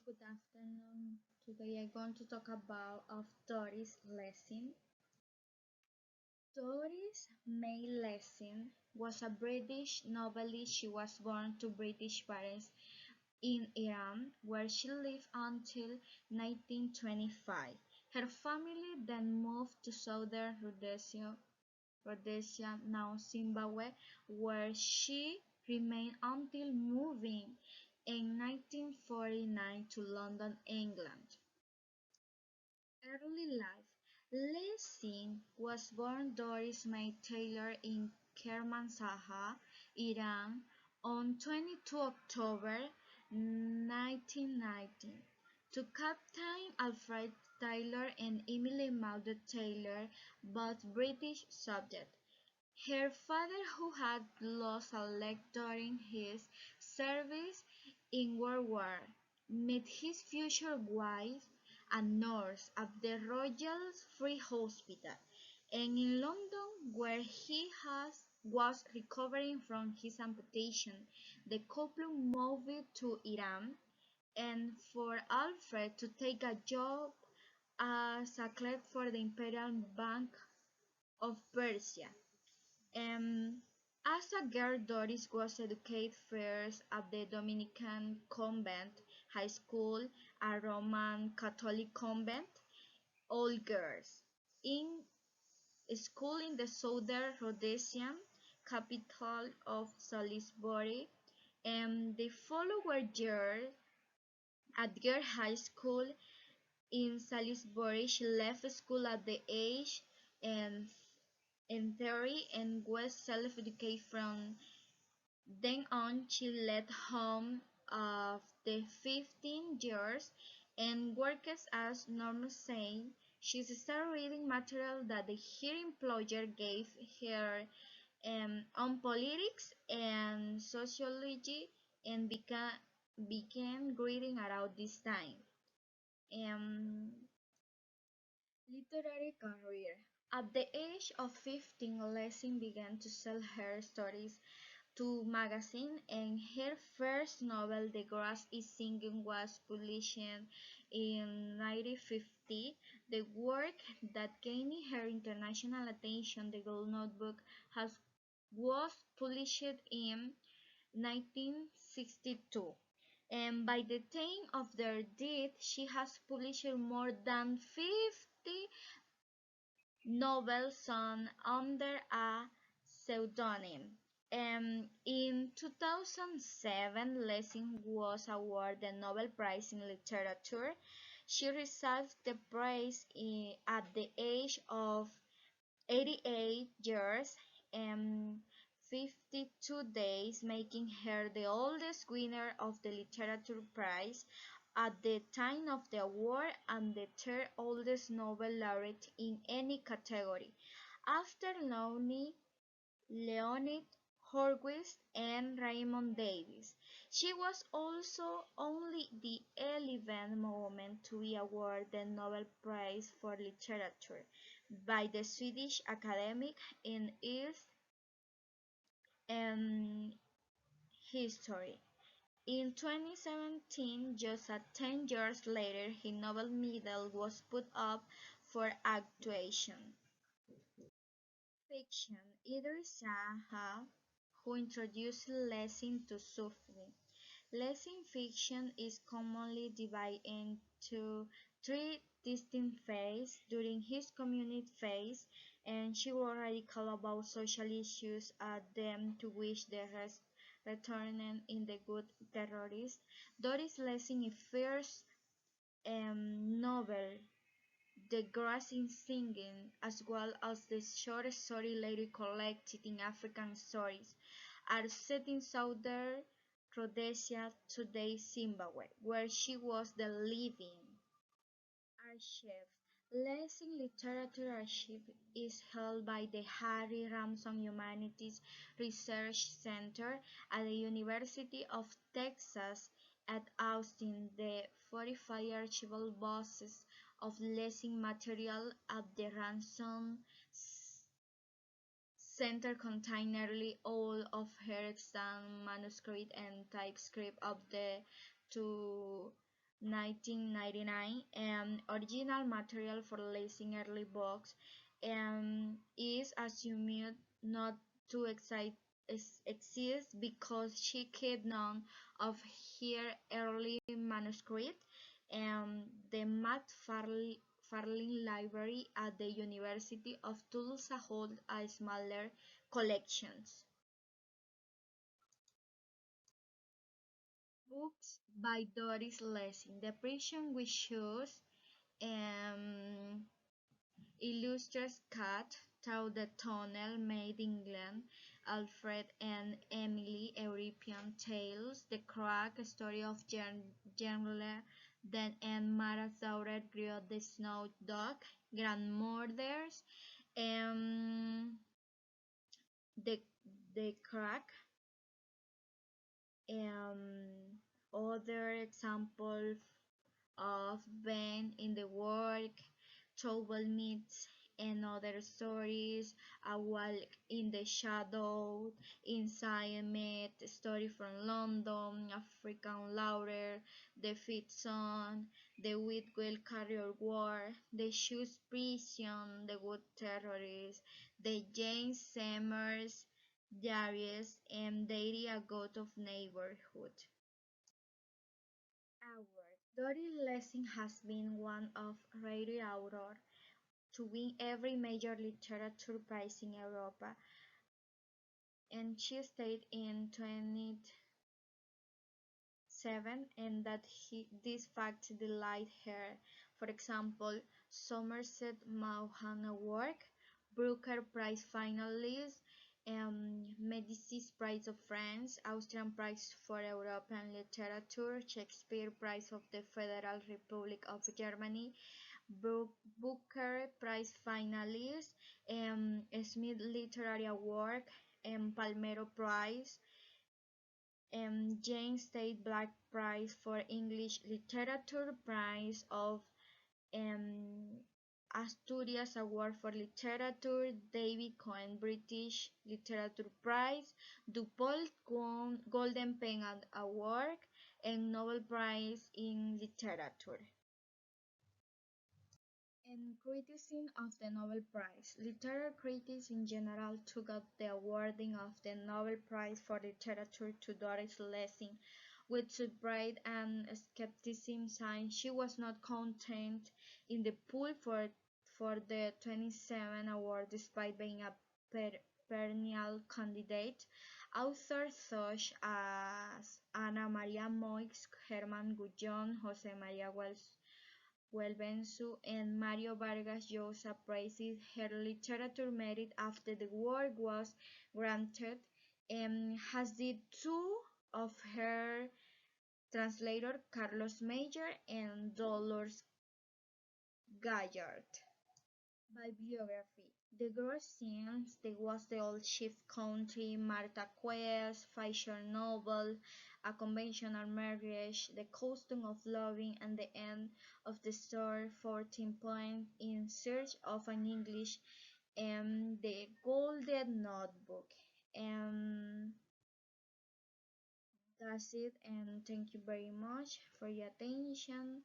Good afternoon. Today I'm going to talk about Doris Lessing. Doris May Lessing was a British novelist. She was born to British parents in Iran, where she lived until 1925. Her family then moved to southern Rhodesia, now Zimbabwe, where she remained until moving in 1949 to London, England. Early life: Lessing was born Doris May Taylor in Kermanshah, Iran, on 22 October 1919, to Captain Alfred Taylor and Emily Maudie Taylor, both British subjects. Her father, who had lost a leg during his service in World War, met his future wife, a nurse at the Royal Free Hospital, and in London, where was recovering from his amputation, the couple moved to Iran, and for Alfred to take a job as a clerk for the Imperial Bank of Persia. As a girl, Doris was educated first at the Dominican convent high school, a Roman Catholic convent, all girls, in school in the southern Rhodesian capital of Salisbury. The following year, at girl high school in Salisbury, she left school at the age and in theory and was self-educated from then on. She left home of the 15 years and worked as normal saying she started reading material that her employer gave her on politics and sociology and began reading around this time. Um, Literary career: at the age of 15, Lessing began to sell her stories to magazines, and her first novel, "The Grass is Singing", was published in 1950. The work that gained her international attention, "The Gold Notebook", was published in 1962, and by the time of their death she has published more than 50 novels under a pseudonym. In 2007, Lessing was awarded the Nobel Prize in Literature. She received the prize at the age of 88 years and 52 days, making her the oldest winner of the Literature Prize at the time of the award and the third oldest Nobel laureate in any category, after Leonid Horwitz and Raymond Davis. She was also only the 11th woman to be awarded the Nobel Prize for Literature by the Swedish Academy in its um, history. In 2017, just 10 years later, his Nobel medal was put up for actuation. Fiction: Idris Shah, who introduced Lessing to Sufi. Lessing fiction is commonly divided into three distinct phases. During his communist phase, and she wrote radical about social issues, them to which the rest returned in The Good Terrorist. Doris Lessing's first novel, "The Grass is Singing", as well as the short story later collected in African Stories, are set in southern Rhodesia, today Zimbabwe, where she was the living archive. Lessing Literature Archive is held by the Harry Ramson Humanities Research Center at the University of Texas at Austin. The 45 archival boxes of Lessing material at the Ramson Center contain nearly all of her extant manuscript and typescript up to 1999, and original material for Lessing early books is assumed not to exist because she kept none of her early manuscript. The Farley Library at the University of Tulsa holds a smaller collections. Books by Doris Lessing. The Prison We Choose um, illustrates Cat Through the Tunnel, Made England, Alfred and Emily, European Tales, The Crack, Story of General Dan and Mara's daughter grew the Snow Dog, Grandmothers, um, the the Crack, other example of Ben in the Work, Trouble Meets and Other Stories, A Walk in the Shadow, Inside Met, Story from London, African Lauder, The Fifth Son, The Whitwell Carrier War, The Shoes Prison, The Good Terrorist, The James Summers Diaries, and Diary A God of Neighborhood. Awards. Doris Lessing has been one of rare authors to win every major literature prize in Europe, and she stated in 2007 and that this fact delight her. For example, Somerset Maugham Award, Booker Prize finalist, Medicis Prize of France, Austrian Prize for European Literature, Shakespeare Prize of the Federal Republic of Germany, Booker Prize finalist, Smith Literary Award, Palmero Prize, James Tate Black Prize for English Literature, Prize of um, Asturias Award for Literature, David Cohen British Literature Prize, DuPont Golden Pen Award, and Nobel Prize in Literature. And criticism of the Nobel Prize. Literary critics in general took out the awarding of the Nobel Prize for Literature to Doris Lessing with surprise and skepticism, saying she was not content in the pool for the 27 award despite being a perennial candidate. Authors such as Ana Maria Moix, Herman Gullón, Jose Maria Welbensu, and Mario Vargas Llosa praised her literary merit after the award was granted, as did two of her translators, Carlos Meyer and Dolores Gallard. Bibliography. The Gross Scenes, There Was the Old Chief Country, Martha Quest, Fiction Novel, A Conventional Marriage, The Custom of Loving, and the End of the Story, 14 Points, In Search of an English, and The Golden Notebook. And that's it, and thank you very much for your attention.